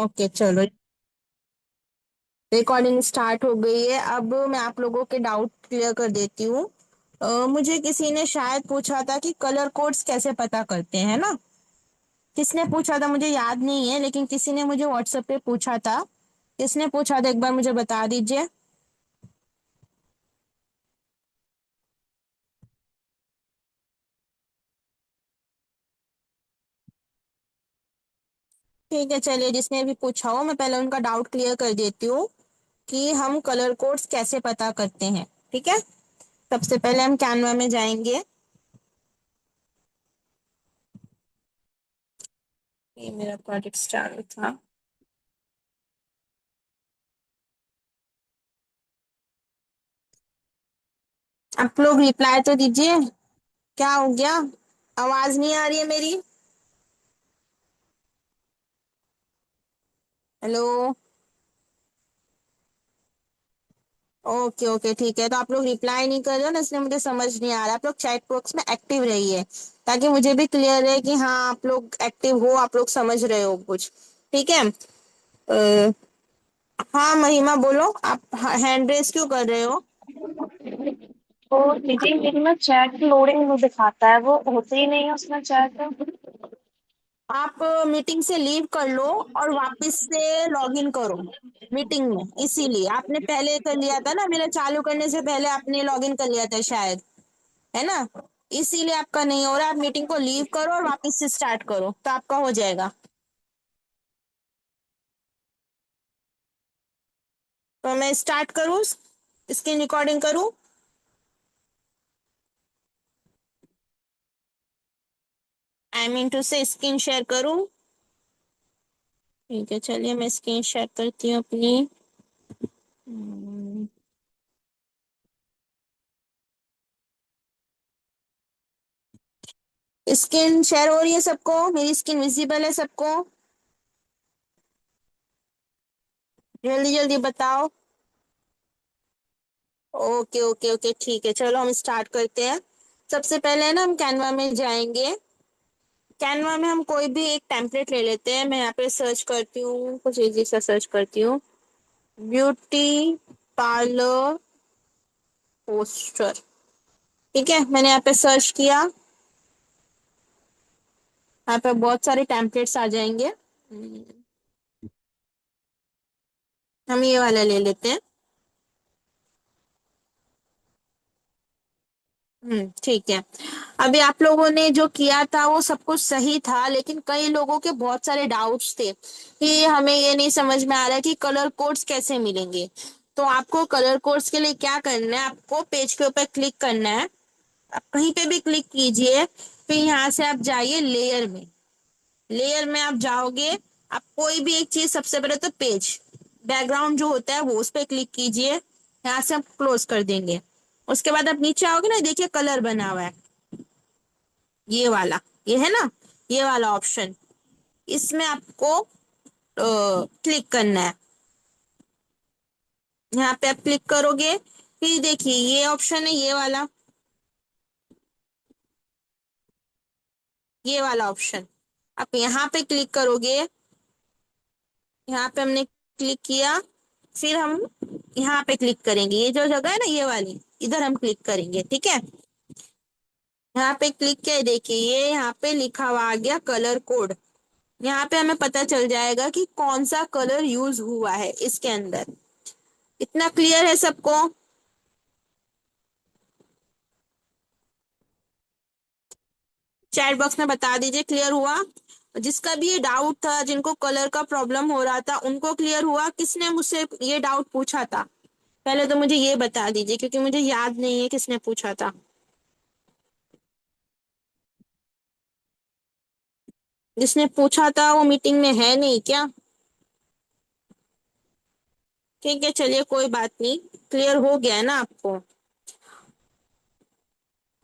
Okay चलो। Recording start हो गई है। अब मैं आप लोगों के डाउट क्लियर कर देती हूँ। मुझे किसी ने शायद पूछा था कि कलर कोड्स कैसे पता करते हैं ना। किसने पूछा था मुझे याद नहीं है, लेकिन किसी ने मुझे व्हाट्सएप पे पूछा था। किसने पूछा था एक बार मुझे बता दीजिए। ठीक है चलिए, जिसने भी पूछा हो मैं पहले उनका डाउट क्लियर कर देती हूँ कि हम कलर कोड्स कैसे पता करते हैं। ठीक है। सबसे पहले हम कैनवा में जाएंगे। ये मेरा प्रोजेक्ट चालू था। आप लोग रिप्लाई तो दीजिए। क्या हो गया? आवाज नहीं आ रही है मेरी? हेलो। ओके ओके ठीक है, तो आप लोग रिप्लाई नहीं कर रहे हो ना, इसलिए मुझे समझ नहीं आ रहा। आप लोग चैट बॉक्स में एक्टिव रहिए, ताकि मुझे भी क्लियर रहे कि हाँ आप लोग एक्टिव हो, आप लोग समझ रहे हो कुछ। ठीक है। हाँ महिमा बोलो, आप हैंड रेस क्यों कर रहे हो? तो दीदी मेरी ना चैट लोडिंग वो दिखाता है, वो होते ही नहीं है उसमें चैट। आप मीटिंग से लीव कर लो और वापस से लॉग इन करो मीटिंग में। इसीलिए आपने पहले कर लिया था ना, मेरे चालू करने से पहले आपने लॉग इन कर लिया था शायद, है ना। इसीलिए आपका नहीं हो रहा। आप मीटिंग को लीव करो और वापस से स्टार्ट करो, तो आपका हो जाएगा। तो मैं स्टार्ट करूँ, स्क्रीन रिकॉर्डिंग करूँ? आई मीन टू से स्क्रीन शेयर करूँ? ठीक है चलिए, मैं स्क्रीन शेयर करती हूँ अपनी। स्क्रीन शेयर हो रही है सबको? मेरी स्क्रीन विजिबल है सबको? जल्दी जल्दी बताओ। ओके ओके ओके ठीक है, चलो हम स्टार्ट करते हैं। सबसे पहले ना हम कैनवा में जाएंगे। कैनवा में हम कोई भी एक टेम्पलेट ले लेते हैं। मैं यहाँ पे सर्च करती हूँ, कुछ इजी सा सर्च करती हूँ। Beauty parlour poster. ठीक है, मैंने यहाँ पे सर्च किया। यहाँ पे बहुत सारे टेम्पलेट्स आ जाएंगे। हम ये वाला ले लेते हैं। ठीक है। अभी आप लोगों ने जो किया था वो सब कुछ सही था, लेकिन कई लोगों के बहुत सारे डाउट्स थे कि हमें ये नहीं समझ में आ रहा है कि कलर कोड्स कैसे मिलेंगे। तो आपको कलर कोड्स के लिए क्या करना है, आपको पेज के ऊपर क्लिक करना है। आप कहीं पे भी क्लिक कीजिए, फिर यहाँ से आप जाइए लेयर में। लेयर में आप जाओगे, आप कोई भी एक चीज, सबसे पहले तो पेज बैकग्राउंड जो होता है वो उस पर क्लिक कीजिए। यहाँ से हम क्लोज कर देंगे। उसके बाद आप नीचे आओगे ना, देखिए कलर बना हुआ है, ये वाला, ये है ना, ये वाला ऑप्शन। इसमें आपको क्लिक करना है। यहाँ पे आप क्लिक करोगे, फिर देखिए ये ऑप्शन है, ये वाला, ये वाला ऑप्शन। आप यहाँ पे क्लिक करोगे। यहाँ पे हमने क्लिक किया, फिर हम यहाँ पे क्लिक करेंगे। ये जो जगह है ना, ये वाली, इधर हम क्लिक करेंगे। ठीक है। यहाँ पे क्लिक किया, देखिए ये यहाँ पे लिखा हुआ आ गया कलर कोड। यहाँ पे हमें पता चल जाएगा कि कौन सा कलर यूज हुआ है इसके अंदर। इतना क्लियर है सबको? चैट बॉक्स में बता दीजिए क्लियर हुआ। जिसका भी ये डाउट था, जिनको कलर का प्रॉब्लम हो रहा था, उनको क्लियर हुआ? किसने मुझसे ये डाउट पूछा था? पहले तो मुझे ये बता दीजिए, क्योंकि मुझे याद नहीं है किसने पूछा था। जिसने पूछा था वो मीटिंग में है नहीं क्या? ठीक है चलिए, कोई बात नहीं। क्लियर हो गया है ना आपको?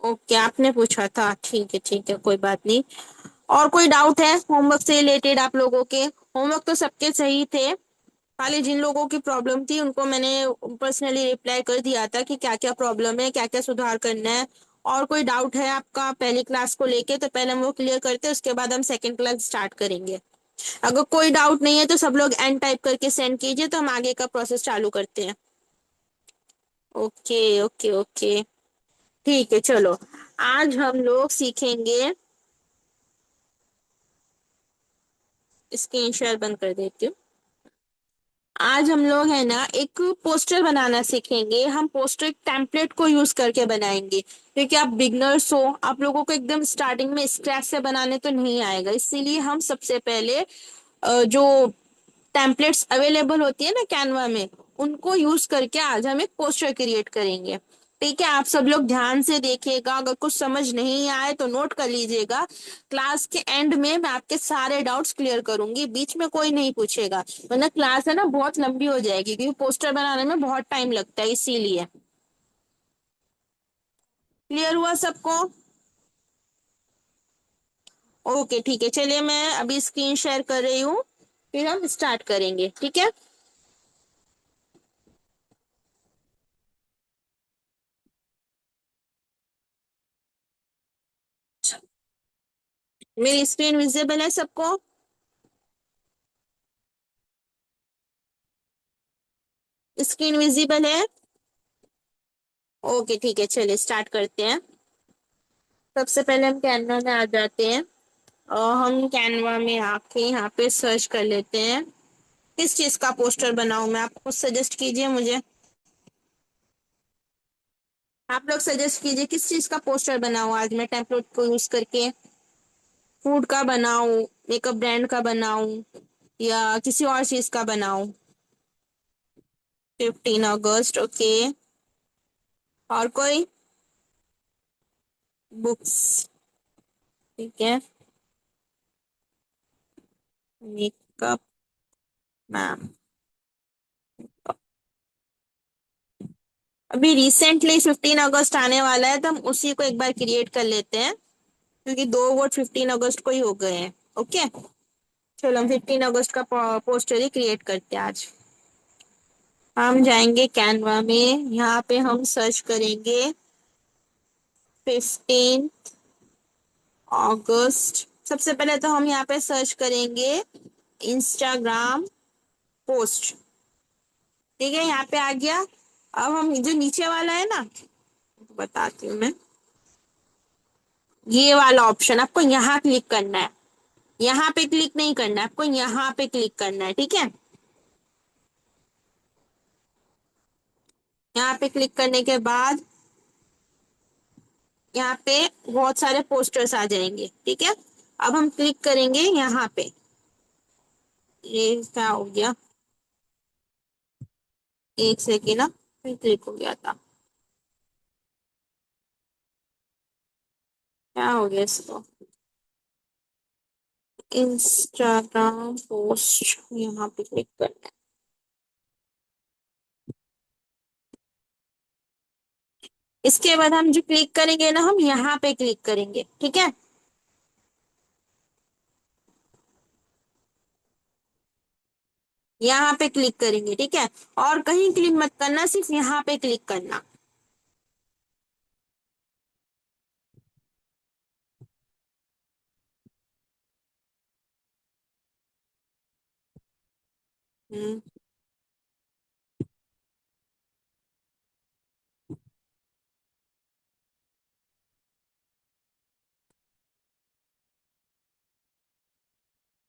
ओके, आपने पूछा था, ठीक है कोई बात नहीं। और कोई डाउट है होमवर्क से रिलेटेड आप लोगों के? होमवर्क तो सबके सही थे, खाली जिन लोगों की प्रॉब्लम थी उनको मैंने पर्सनली रिप्लाई कर दिया था कि क्या क्या प्रॉब्लम है, क्या क्या सुधार करना है। और कोई डाउट है आपका पहली क्लास को लेके, तो पहले हम वो क्लियर करते हैं, उसके बाद हम सेकंड क्लास स्टार्ट करेंगे। अगर कोई डाउट नहीं है तो सब लोग एन टाइप करके सेंड कीजिए, तो हम आगे का प्रोसेस चालू करते हैं। Okay okay okay. ठीक है चलो। आज हम लोग सीखेंगे। स्क्रीन शेयर बंद कर देती हूँ। आज हम लोग है ना एक पोस्टर बनाना सीखेंगे। हम पोस्टर टेम्पलेट को यूज करके बनाएंगे, क्योंकि आप बिगनर्स हो, आप लोगों को एकदम स्टार्टिंग में स्क्रैच से बनाने तो नहीं आएगा। इसीलिए हम सबसे पहले जो टेम्पलेट्स अवेलेबल होती है ना कैनवा में, उनको यूज करके आज हम एक पोस्टर क्रिएट करेंगे। ठीक है, आप सब लोग ध्यान से देखिएगा, अगर कुछ समझ नहीं आए तो नोट कर लीजिएगा। क्लास के एंड में मैं आपके सारे डाउट्स क्लियर करूंगी, बीच में कोई नहीं पूछेगा, वरना क्लास है ना बहुत लंबी हो जाएगी, क्योंकि पोस्टर बनाने में बहुत टाइम लगता है इसीलिए। क्लियर हुआ सबको? ओके ठीक है, चलिए मैं अभी स्क्रीन शेयर कर रही हूँ, फिर हम स्टार्ट करेंगे, ठीक है। मेरी स्क्रीन विजिबल है सबको? स्क्रीन विजिबल है? ओके ठीक है, चलिए स्टार्ट करते हैं। सबसे पहले हम कैनवा में आ जाते हैं, और हम कैनवा में आके यहाँ पे सर्च कर लेते हैं। किस चीज का पोस्टर बनाऊं मैं, आप कुछ सजेस्ट कीजिए मुझे। आप लोग सजेस्ट कीजिए किस चीज का पोस्टर बनाऊं आज मैं टेम्पलेट को यूज करके। फूड का बनाऊं, मेकअप ब्रांड का बनाऊं, या किसी और चीज का बनाऊं? 15 अगस्त, ओके। और कोई? बुक्स, ठीक है। Makeup ma'am. अभी रिसेंटली 15 अगस्त आने वाला है, तो हम उसी को एक बार क्रिएट कर लेते हैं, क्योंकि दो वोट 15 अगस्त को ही हो गए हैं। ओके, चलो हम 15 अगस्त का पोस्टर ही क्रिएट करते हैं आज। हम जाएंगे कैनवा में, यहाँ पे हम सर्च करेंगे 15 अगस्त। सबसे पहले तो हम यहाँ पे सर्च करेंगे इंस्टाग्राम पोस्ट। ठीक है, यहाँ पे आ गया। अब हम जो नीचे वाला है ना, बताती हूँ मैं, ये वाला ऑप्शन आपको यहाँ क्लिक करना है। यहाँ पे क्लिक नहीं करना है आपको, यहाँ पे क्लिक करना है, ठीक है। यहाँ पे क्लिक करने के बाद यहाँ पे बहुत सारे पोस्टर्स आ जाएंगे, ठीक है। अब हम क्लिक करेंगे यहाँ पे। ये क्या हो गया, एक सेकेंड ना, फिर क्लिक हो गया था। क्या हो गया इसको? इंस्टाग्राम पोस्ट, यहाँ पे क्लिक करना है। इसके बाद हम जो क्लिक करेंगे ना, हम यहाँ पे क्लिक करेंगे, ठीक है। यहाँ पे क्लिक करेंगे, ठीक है। और कहीं क्लिक मत करना, सिर्फ यहाँ पे क्लिक करना। हम्म,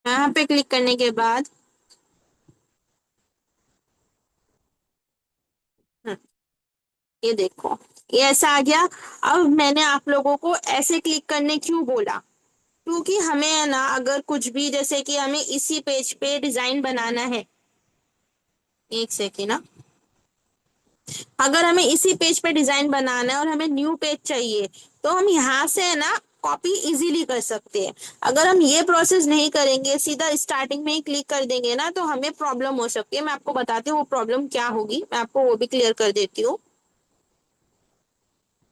यहाँ पे क्लिक करने के बाद हम्म, ये देखो, ये ऐसा आ गया। अब मैंने आप लोगों को ऐसे क्लिक करने क्यों बोला, क्योंकि हमें है ना, अगर कुछ भी जैसे कि हमें इसी पेज पे डिजाइन बनाना है, एक सेकेंड ना, अगर हमें इसी पेज पे डिजाइन बनाना है और हमें न्यू पेज चाहिए, तो हम यहाँ से है ना कॉपी इजीली कर सकते हैं। अगर हम ये प्रोसेस नहीं करेंगे, सीधा स्टार्टिंग में ही क्लिक कर देंगे ना, तो हमें प्रॉब्लम हो सकती है। मैं आपको बताती हूँ वो प्रॉब्लम क्या होगी, मैं आपको वो भी क्लियर कर देती हूँ।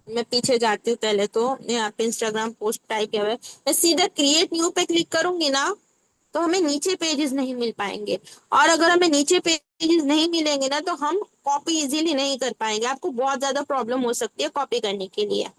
मैं पीछे जाती हूँ पहले, तो यहाँ पे इंस्टाग्राम पोस्ट टाइप किया हुआ है, मैं सीधा क्रिएट न्यू पे क्लिक करूंगी ना, तो हमें नीचे पेजेस नहीं मिल पाएंगे। और अगर हमें नीचे पेजेस नहीं मिलेंगे ना, तो हम कॉपी इजीली नहीं कर पाएंगे, आपको बहुत ज्यादा प्रॉब्लम हो सकती है कॉपी करने के लिए।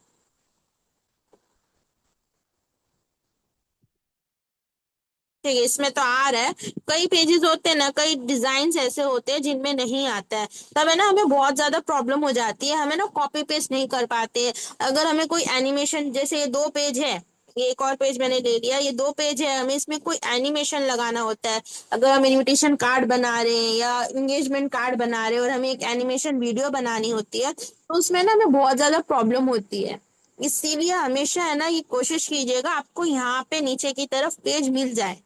ठीक है, इसमें तो आ रहा है। कई पेजेस होते हैं ना, कई डिजाइन ऐसे होते हैं जिनमें नहीं आता है, तब है ना हमें बहुत ज्यादा प्रॉब्लम हो जाती है, हमें ना कॉपी पेस्ट नहीं कर पाते। अगर हमें कोई एनिमेशन, जैसे ये 2 पेज है, ये एक और पेज मैंने ले लिया, ये 2 पेज है, हमें इसमें कोई एनिमेशन लगाना होता है। अगर हम इनविटेशन कार्ड बना रहे हैं या एंगेजमेंट कार्ड बना रहे हैं और हमें एक एनिमेशन वीडियो बनानी होती है, तो उसमें ना हमें बहुत ज्यादा प्रॉब्लम होती है। इसीलिए हमेशा है ना ये कोशिश कीजिएगा आपको यहाँ पे नीचे की तरफ पेज मिल जाए,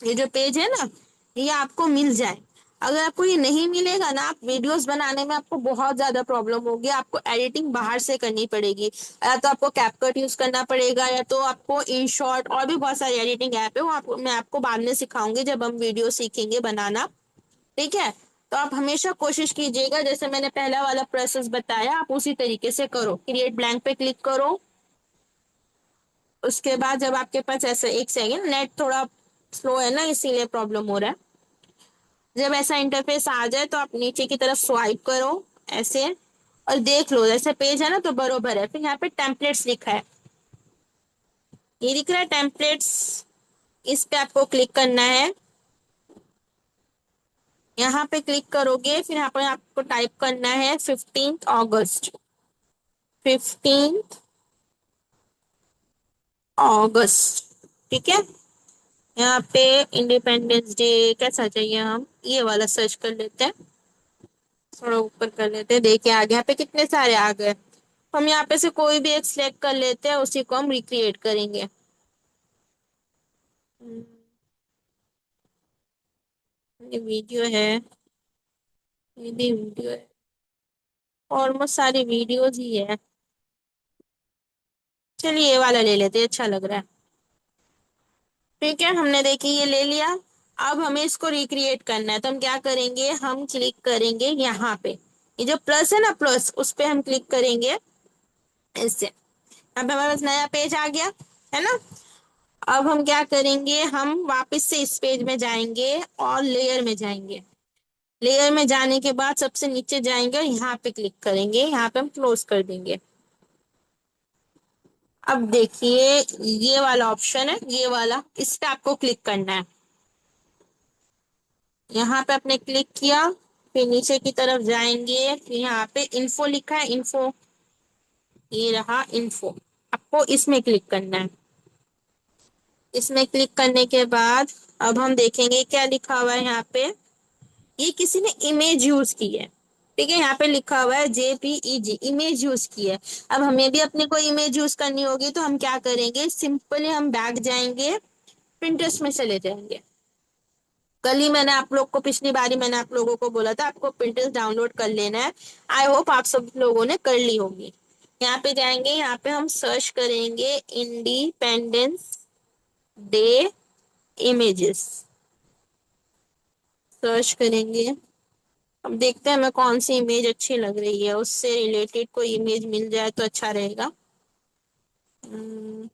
ये जो पेज है ना, ये आपको मिल जाए। अगर आपको ये नहीं मिलेगा ना, आप वीडियोस बनाने में आपको बहुत ज्यादा प्रॉब्लम होगी, आपको एडिटिंग बाहर से करनी पड़ेगी, या तो आपको कैपकट यूज करना पड़ेगा, या तो आपको इन शॉर्ट, और भी बहुत सारी एडिटिंग ऐप है, वो मैं आपको बाद में सिखाऊंगी जब हम वीडियो सीखेंगे बनाना। ठीक है, तो आप हमेशा कोशिश कीजिएगा, जैसे मैंने पहला वाला प्रोसेस बताया, आप उसी तरीके से करो। क्रिएट ब्लैंक पे क्लिक करो। उसके बाद जब आपके पास ऐसा, एक सेकेंड, नेट थोड़ा स्लो है ना, इसीलिए प्रॉब्लम हो रहा है। जब ऐसा इंटरफेस आ जाए तो आप नीचे की तरफ स्वाइप करो ऐसे, और देख लो जैसे पेज है ना तो बरोबर है। फिर यहाँ पे टेम्पलेट्स लिखा है, ये दिख रहा है टेम्पलेट्स, इस पे आपको क्लिक करना है। यहाँ पे क्लिक करोगे, फिर यहाँ पे आपको टाइप करना है 15 अगस्त, 15 अगस्त। ठीक है, यहाँ पे इंडिपेंडेंस डे कैसा चाहिए, हम ये वाला सर्च कर लेते हैं, थोड़ा ऊपर कर लेते हैं, देखिए आगे यहाँ पे कितने सारे आ गए। हम यहाँ पे से कोई भी एक सिलेक्ट कर लेते हैं, उसी को हम रिक्रिएट करेंगे। हम्म, ये वीडियो है, ये भी वीडियो है, ऑलमोस्ट सारी वीडियोज ही है। चलिए ये वाला ले लेते हैं, अच्छा लग रहा है। ठीक है, हमने देखिए ये ले लिया। अब हमें इसको रिक्रिएट करना है, तो हम क्या करेंगे, हम क्लिक करेंगे यहाँ पे, ये जो प्लस है ना, प्लस, उस पे हम क्लिक करेंगे इससे। अब हमारे पास नया पेज आ गया, है ना। अब हम क्या करेंगे, हम वापस से इस पेज में जाएंगे और लेयर में जाएंगे। लेयर में जाने के बाद सबसे नीचे जाएंगे और यहाँ पे क्लिक करेंगे, यहाँ पे हम क्लोज कर देंगे। अब देखिए ये वाला ऑप्शन है, ये वाला, इस पे आपको क्लिक करना है। यहाँ पे आपने क्लिक किया, फिर नीचे की तरफ जाएंगे, फिर यहाँ पे इन्फो लिखा है, इन्फो, ये रहा इन्फो, आपको इसमें क्लिक करना है। इसमें क्लिक करने के बाद अब हम देखेंगे क्या लिखा हुआ है यहाँ पे, ये किसी ने इमेज यूज की है। ठीक है, यहाँ पे लिखा हुआ है JPEG, इमेज यूज की है। अब हमें भी अपने को इमेज यूज करनी होगी, तो हम क्या करेंगे, सिंपली हम बैक जाएंगे, पिंटरेस्ट में चले जाएंगे। कल ही मैंने आप लोग को, पिछली बारी मैंने आप लोगों को बोला था आपको पिंटरेस्ट डाउनलोड कर लेना है। आई होप आप सब लोगों ने कर ली होगी। यहाँ पे जाएंगे, यहाँ पे हम सर्च करेंगे इंडिपेंडेंस डे इमेजेस, सर्च करेंगे। अब देखते हैं हमें कौन सी इमेज अच्छी लग रही है, उससे रिलेटेड कोई इमेज मिल जाए तो अच्छा रहेगा। हम्म,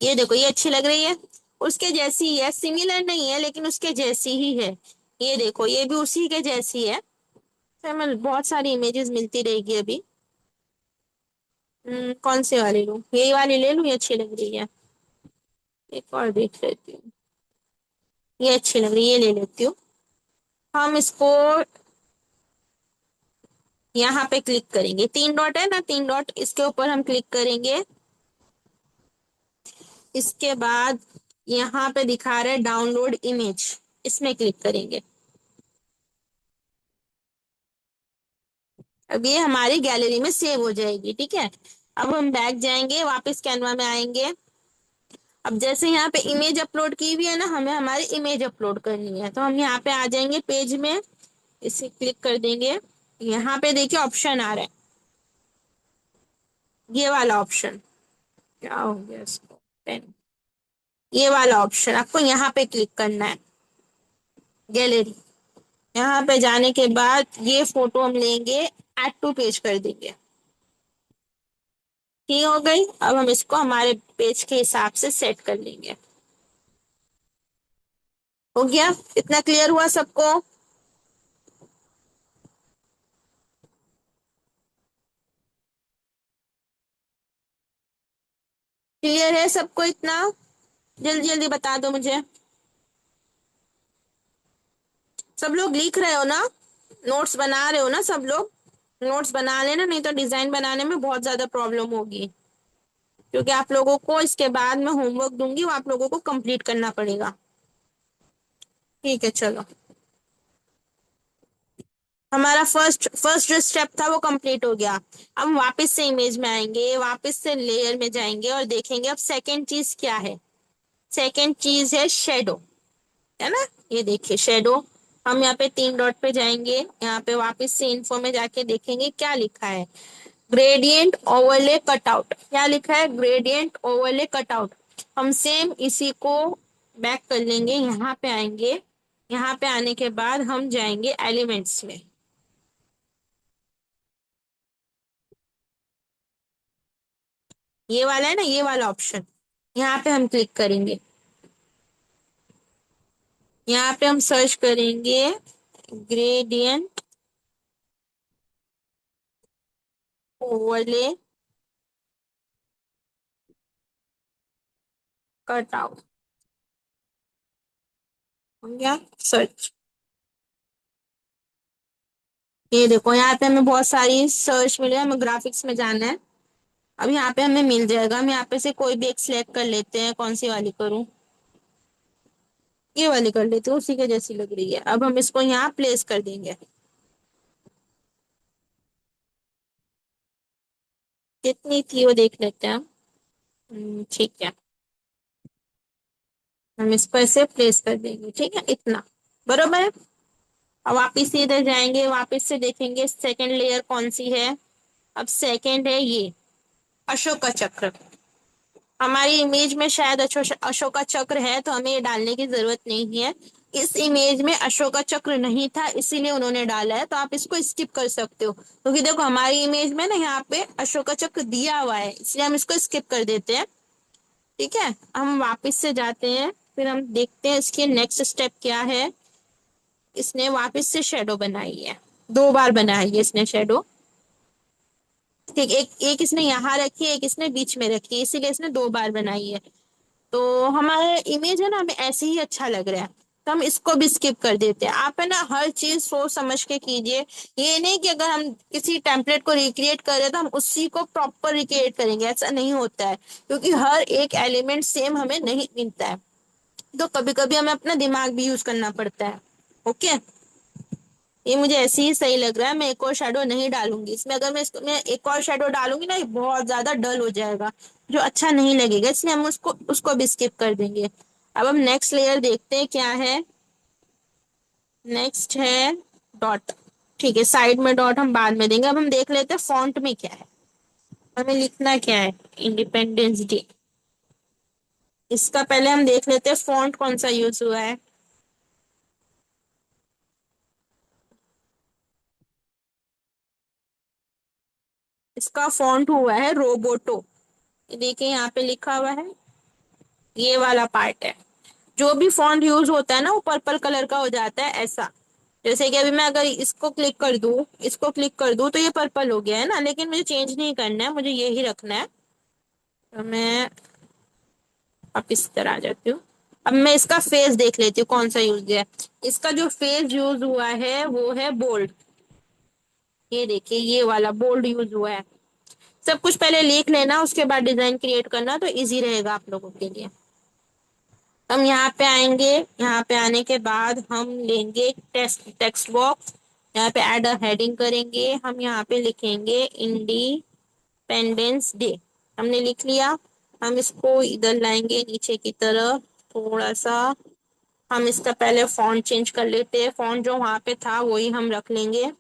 ये देखो, ये अच्छी लग रही है, उसके जैसी ही है, सिमिलर नहीं है लेकिन उसके जैसी ही है। ये देखो, ये भी उसी के जैसी है। तो हमें बहुत सारी इमेजेस मिलती रहेगी अभी। कौन सी वाली लूँ, यही वाली ले लूँ, ये अच्छी लग रही है। एक और देख लेती हूँ, ये अच्छी लग रही है, ये ले लेती हूँ। हम इसको यहाँ पे क्लिक करेंगे, 3 डॉट है ना, 3 डॉट, इसके ऊपर हम क्लिक करेंगे। इसके बाद यहाँ पे दिखा रहा है डाउनलोड इमेज, इसमें क्लिक करेंगे। अब ये हमारी गैलरी में सेव हो जाएगी। ठीक है, अब हम बैक जाएंगे, वापस कैनवा में आएंगे। अब जैसे यहाँ पे इमेज अपलोड की हुई है ना, हमें हमारी इमेज अपलोड करनी है, तो हम यहाँ पे आ जाएंगे पेज में, इसे क्लिक कर देंगे। यहाँ पे देखिए ऑप्शन आ रहा है, ये वाला ऑप्शन, क्या हो गया इसको, पेन, ये वाला ऑप्शन आपको यहाँ पे क्लिक करना है, गैलरी। यहाँ पे जाने के बाद ये फोटो हम लेंगे, ऐड टू पेज कर देंगे। ठीक हो गई, अब हम इसको हमारे पेज के हिसाब से सेट कर लेंगे। हो गया, इतना क्लियर हुआ सबको। क्लियर है सबको इतना। जल्दी जल्दी बता दो मुझे। सब लोग लिख रहे हो ना? नोट्स बना रहे हो ना सब लोग? नोट्स बना लेना, नहीं तो डिजाइन बनाने में बहुत ज्यादा प्रॉब्लम होगी। क्योंकि आप लोगों को इसके बाद मैं होमवर्क दूंगी, वो आप लोगों को कंप्लीट करना पड़ेगा। ठीक है चलो। हमारा फर्स्ट फर्स्ट जो स्टेप था वो कंप्लीट हो गया। अब हम वापस से इमेज में आएंगे, वापस से लेयर में जाएंगे और देखेंगे अब सेकंड चीज क्या है। सेकंड चीज है शेडो, है ना? ये देखिए शेडो। हम यहाँ पे तीन डॉट पे जाएंगे, यहाँ पे वापस से इन्फो में जाके देखेंगे क्या लिखा है। ग्रेडियंट ओवरले कटआउट, क्या लिखा है? Gradient overlay cutout. हम सेम इसी को बैक कर लेंगे, यहाँ पे आएंगे। यहाँ पे आने के बाद हम जाएंगे एलिमेंट्स में। ये वाला है ना, ये वाला ऑप्शन, यहाँ पे हम क्लिक करेंगे। यहाँ पे हम सर्च करेंगे ग्रेडियंट ओवरले कटआउट। हो गया सर्च। ये देखो यहाँ पे हमें बहुत सारी सर्च मिले, हमें ग्राफिक्स में जाना है। अब यहाँ पे हमें मिल जाएगा, हम यहाँ पे से कोई भी एक सिलेक्ट कर लेते हैं। कौन सी वाली करूँ? ये वाली कर लेते हैं, उसी के जैसी लग रही है। अब हम इसको यहाँ प्लेस कर देंगे। कितनी थी वो देख लेते हैं हम। ठीक है। हम इसको ऐसे प्लेस कर देंगे, ठीक है इतना। बरोबर है। अब वापिस से इधर जाएंगे, वापिस से देखेंगे सेकंड लेयर कौन सी है। अब सेकंड है ये अशोका चक्र। हमारी इमेज में शायद अशोका चक्र है, तो हमें ये डालने की जरूरत नहीं है। इस इमेज में अशोका चक्र नहीं था, इसीलिए उन्होंने डाला है। तो आप इसको स्किप कर सकते हो, क्योंकि देखो हमारी इमेज में ना यहाँ पे अशोका चक्र दिया हुआ है, इसलिए हम इसको स्किप कर देते हैं। ठीक है। हम वापस से जाते हैं, फिर हम देखते हैं इसके नेक्स्ट स्टेप क्या है। इसने वापस से शेडो बनाई है, दो बार बनाई है इसने शेडो। ठीक, एक एक इसने यहाँ रखी है, एक इसने बीच में रखी है, इसीलिए इसने दो बार बनाई है। तो हमारा इमेज है ना, हमें ऐसे ही अच्छा लग रहा है, तो हम इसको भी स्किप कर देते हैं। आप है ना हर चीज सोच समझ के कीजिए। ये नहीं कि अगर हम किसी टेम्पलेट को रिक्रिएट कर रहे हैं तो हम उसी को प्रॉपर रिक्रिएट करेंगे, ऐसा नहीं होता है। क्योंकि हर एक एलिमेंट सेम हमें नहीं मिलता है, तो कभी कभी हमें अपना दिमाग भी यूज करना पड़ता है। ओके। ये मुझे ऐसे ही सही लग रहा है, मैं एक और शेडो नहीं डालूंगी इसमें। अगर मैं इसको मैं एक और शेडो डालूंगी ना, ये बहुत ज्यादा डल हो जाएगा, जो अच्छा नहीं लगेगा, इसलिए हम उसको उसको भी स्किप कर देंगे। अब हम नेक्स्ट लेयर देखते हैं क्या है। नेक्स्ट है डॉट। ठीक है, साइड में डॉट हम बाद में देंगे। अब हम देख लेते हैं फॉन्ट में क्या है, हमें लिखना क्या है। Independence day. इसका पहले हम देख लेते हैं फॉन्ट कौन सा यूज हुआ है। इसका फॉन्ट हुआ है रोबोटो। ये देखिए यहाँ पे लिखा हुआ है, ये वाला पार्ट है। जो भी फॉन्ट यूज होता है ना, वो पर्पल कलर का हो जाता है ऐसा। जैसे कि अभी मैं अगर इसको क्लिक कर दूं, इसको क्लिक कर दूं, तो ये पर्पल हो गया है ना, लेकिन मुझे चेंज नहीं करना है, मुझे ये ही रखना है। तो मैं अब इस तरह आ जाती हूँ। अब मैं इसका फेस देख लेती हूँ कौन सा यूज किया है। इसका जो फेस यूज हुआ है वो है बोल्ड। ये देखिए ये वाला बोल्ड यूज हुआ है। सब कुछ पहले लिख लेना, उसके बाद डिजाइन क्रिएट करना, तो इजी रहेगा आप लोगों के लिए। हम यहाँ पे आएंगे, यहाँ पे आने के बाद हम लेंगे टेक्स्ट टेक्स्ट बॉक्स। यहाँ पे ऐड अ हेडिंग करेंगे, हम यहाँ पे लिखेंगे इंडिपेंडेंस डे। हमने लिख लिया। हम इसको इधर लाएंगे नीचे की तरफ थोड़ा सा। हम इसका पहले फॉन्ट चेंज कर लेते हैं, फॉन्ट जो वहां पे था वही हम रख लेंगे,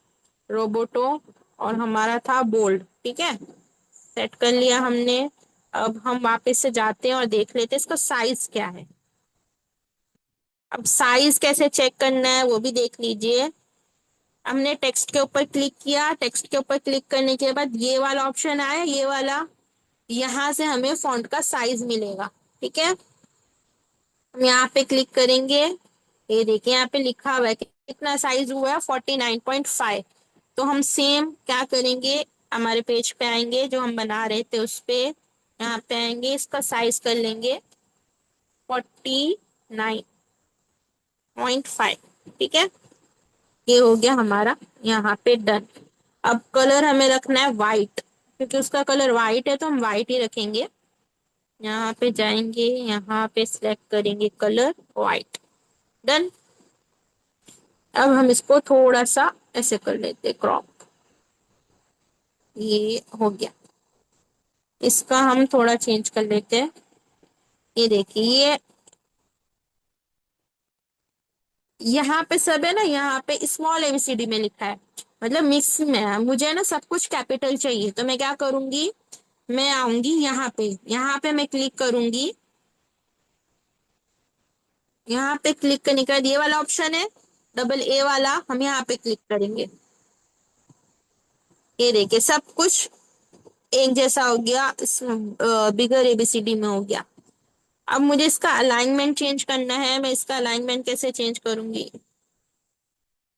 रोबोटो। और हमारा था बोल्ड, ठीक है। सेट कर लिया हमने। अब हम वापस से जाते हैं और देख लेते हैं इसका साइज क्या है। अब साइज कैसे चेक करना है वो भी देख लीजिए। हमने टेक्स्ट के ऊपर क्लिक किया, टेक्स्ट के ऊपर क्लिक करने के बाद ये वाला ऑप्शन आया, ये वाला। यहाँ से हमें फॉन्ट का साइज मिलेगा, ठीक है। हम यहाँ पे क्लिक करेंगे, ये देखिए यहाँ पे लिखा हुआ है कि कितना साइज हुआ है, 49.5। तो हम सेम क्या करेंगे, हमारे पेज पे आएंगे जो हम बना रहे थे उस पे, यहाँ पे आएंगे, इसका साइज कर लेंगे 49.5। ठीक है, ये हो गया हमारा यहाँ पे डन। अब कलर हमें रखना है वाइट, क्योंकि उसका कलर वाइट है तो हम वाइट ही रखेंगे। यहाँ पे जाएंगे, यहाँ पे सिलेक्ट करेंगे कलर वाइट। डन। अब हम इसको थोड़ा सा ऐसे कर लेते हैं क्रॉप। ये हो गया। इसका हम थोड़ा चेंज कर लेते हैं। ये देखिए, ये यहाँ पे सब है ना, यहाँ पे स्मॉल एबीसीडी में लिखा है, मतलब मिक्स में है। मुझे ना सब कुछ कैपिटल चाहिए, तो मैं क्या करूंगी, मैं आऊंगी यहाँ पे, यहाँ पे मैं क्लिक करूंगी। यहाँ पे क्लिक करने के बाद ये वाला ऑप्शन है, डबल ए वाला, हम यहाँ पे क्लिक करेंगे। ये देखिए सब कुछ एक जैसा हो गया, बिगर एबीसीडी में हो गया। अब मुझे इसका अलाइनमेंट चेंज करना है। मैं इसका अलाइनमेंट कैसे चेंज करूंगी,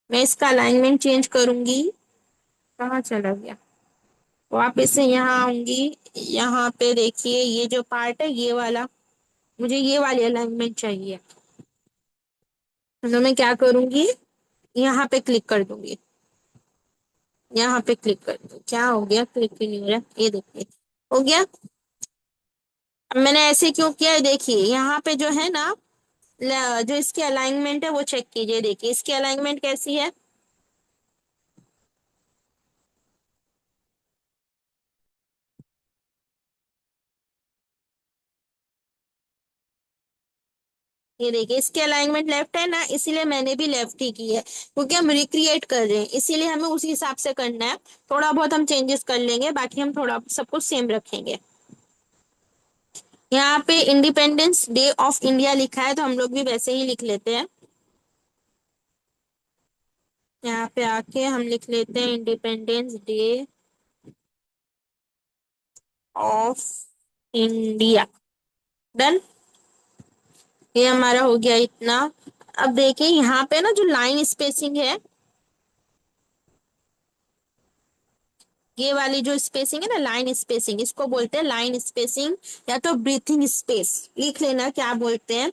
मैं इसका अलाइनमेंट चेंज करूंगी। कहाँ चला गया, वापस से यहाँ आऊंगी। यहाँ पे देखिए ये जो पार्ट है ये वाला, मुझे ये वाली अलाइनमेंट चाहिए। तो मैं क्या करूंगी, यहाँ पे क्लिक कर दूंगी। यहाँ पे क्लिक कर दो, क्या हो गया, क्लिक ही नहीं हो रहा, ये देखिए हो गया। अब मैंने ऐसे क्यों किया है, देखिए यहाँ पे जो है ना, जो इसकी अलाइनमेंट है वो चेक कीजिए। देखिए इसकी अलाइनमेंट कैसी है, ये देखिए इसकी अलाइनमेंट लेफ्ट है ना, इसीलिए मैंने भी लेफ्ट ही की है, क्योंकि हम रिक्रिएट कर रहे हैं, इसीलिए हमें उसी हिसाब से करना है। थोड़ा बहुत हम चेंजेस कर लेंगे, बाकी हम थोड़ा सब कुछ सेम रखेंगे। यहाँ पे इंडिपेंडेंस डे ऑफ इंडिया लिखा है, तो हम लोग भी वैसे ही लिख लेते हैं। यहाँ पे आके हम लिख लेते हैं independence day of India. Done. ये हमारा हो गया इतना। अब देखिए यहाँ पे ना जो लाइन स्पेसिंग है, ये वाली जो स्पेसिंग है ना, लाइन स्पेसिंग, इसको बोलते हैं लाइन स्पेसिंग, या तो ब्रीथिंग स्पेस। लिख लेना क्या बोलते हैं,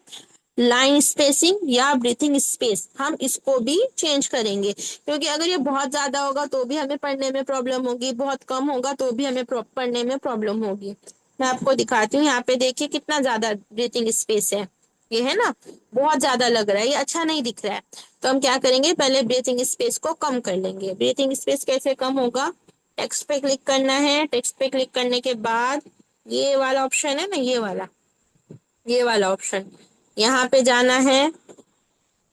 लाइन स्पेसिंग या ब्रीथिंग स्पेस। हम इसको भी चेंज करेंगे, क्योंकि अगर ये बहुत ज्यादा होगा तो भी हमें पढ़ने में प्रॉब्लम होगी, बहुत कम होगा तो भी हमें पढ़ने में प्रॉब्लम होगी। मैं आपको दिखाती हूँ, यहाँ पे देखिए कितना ज्यादा ब्रीथिंग स्पेस है। ये है ना, बहुत ज्यादा लग रहा है, ये अच्छा नहीं दिख रहा है। तो हम क्या करेंगे, पहले ब्रीथिंग स्पेस को कम कर लेंगे। ब्रीथिंग स्पेस कैसे कम होगा, टेक्स्ट पे क्लिक करना है। टेक्स्ट पे क्लिक करने के बाद ये वाला ऑप्शन है ना, ये वाला ऑप्शन, यहाँ पे जाना है।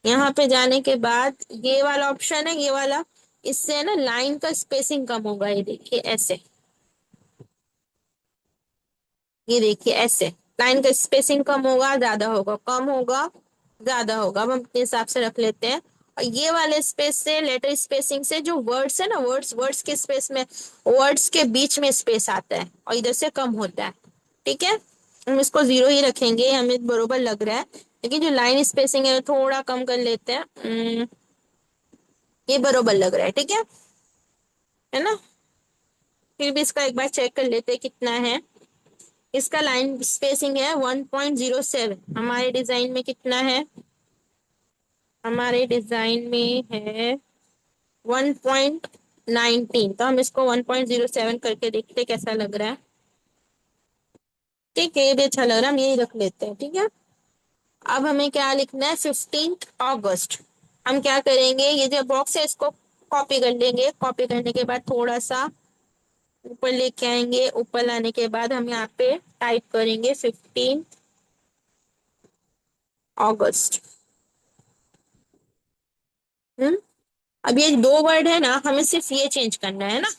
यहाँ पे जाने के बाद ये वाला ऑप्शन है, ये वाला, इससे ना लाइन का स्पेसिंग कम होगा। ये देखिए ऐसे, ये देखिए ऐसे, लाइन का स्पेसिंग कम होगा, ज्यादा होगा, कम होगा, ज्यादा होगा। अब हम अपने हिसाब से रख लेते हैं। और ये वाले स्पेस से, लेटर स्पेसिंग से, जो वर्ड्स है ना, वर्ड्स वर्ड्स के स्पेस में, वर्ड्स के बीच में स्पेस आता है और इधर से कम होता है। ठीक है, हम इसको 0 ही रखेंगे, हमें बरोबर लग रहा है। लेकिन जो लाइन स्पेसिंग है थोड़ा कम कर लेते हैं। ये बरोबर लग रहा है ना। फिर भी इसका एक बार चेक कर लेते हैं कितना है। इसका लाइन स्पेसिंग है 1.07। हमारे डिजाइन में कितना है, हमारे डिजाइन में है 1.19। तो हम इसको 1.07 करके देखते हैं कैसा लग रहा है। ठीक है, ये भी अच्छा लग रहा है, हम यही रख लेते हैं। ठीक है, अब हमें क्या लिखना है, 15 अगस्त। हम क्या करेंगे, ये जो बॉक्स है इसको कॉपी कर लेंगे। कॉपी करने के बाद थोड़ा सा ऊपर लेके आएंगे। ऊपर लाने के बाद हम यहाँ पे टाइप करेंगे 15 अगस्त। हम्म। अब ये दो वर्ड है ना, हमें सिर्फ ये चेंज करना है ना,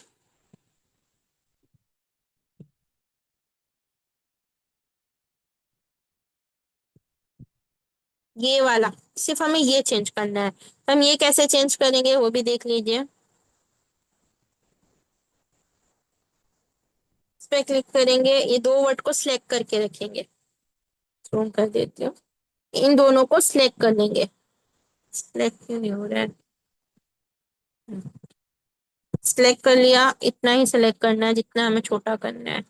ये वाला, सिर्फ हमें ये चेंज करना है। तो हम ये कैसे चेंज करेंगे वो भी देख लीजिए। इस पे क्लिक करेंगे, ये दो वर्ड को सिलेक्ट करके रखेंगे। जूम कर देती हूँ, इन दोनों को सिलेक्ट कर लेंगे। सिलेक्ट क्यों नहीं हो रहा है, सिलेक्ट कर लिया। इतना ही सिलेक्ट करना है जितना हमें छोटा करना है।